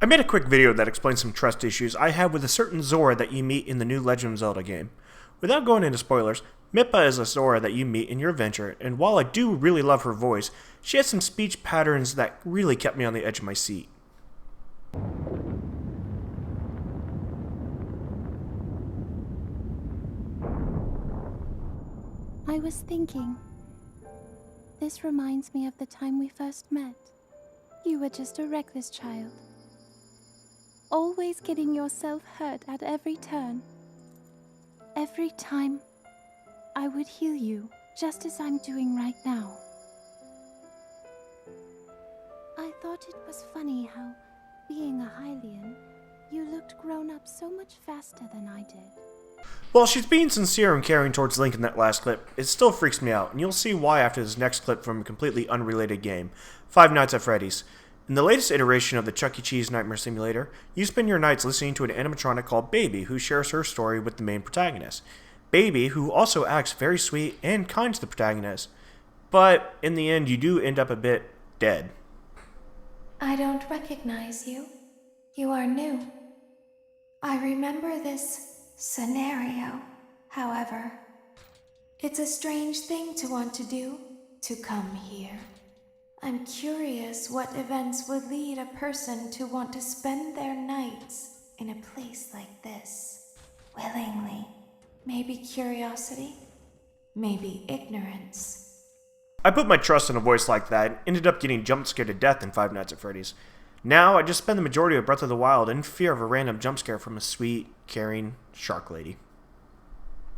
I made a quick video that explains some trust issues I have with a certain Zora that you meet in the new Legend of Zelda game. Without going into spoilers, Mipha is a Zora that you meet in your adventure, and while I do really love her voice, she has some speech patterns that really kept me on the edge of my seat. I was thinking, this reminds me of the time we first met. You were just a reckless child, always getting yourself hurt at every turn. Every time, I would heal you, just as I'm doing right now. I thought it was funny how, being a Hylian, you looked grown up so much faster than I did. While she's being sincere and caring towards Link in that last clip, it still freaks me out, and you'll see why after this next clip from a completely unrelated game, Five Nights at Freddy's. In the latest iteration of the Chuck E. Cheese Nightmare Simulator, you spend your nights listening to an animatronic called Baby who shares her story with the main protagonist. Baby, who also acts very sweet and kind to the protagonist. But in the end, you do end up a bit dead. I don't recognize you. You are new. I remember this scenario, however. It's a strange thing to want to do, to come here. I'm curious what events would lead a person to want to spend their nights in a place like this. Willingly. Maybe curiosity, maybe ignorance. I put my trust in a voice like that and ended up getting jump scared to death in Five Nights at Freddy's. Now I just spend the majority of Breath of the Wild in fear of a random jump scare from a sweet, caring shark lady.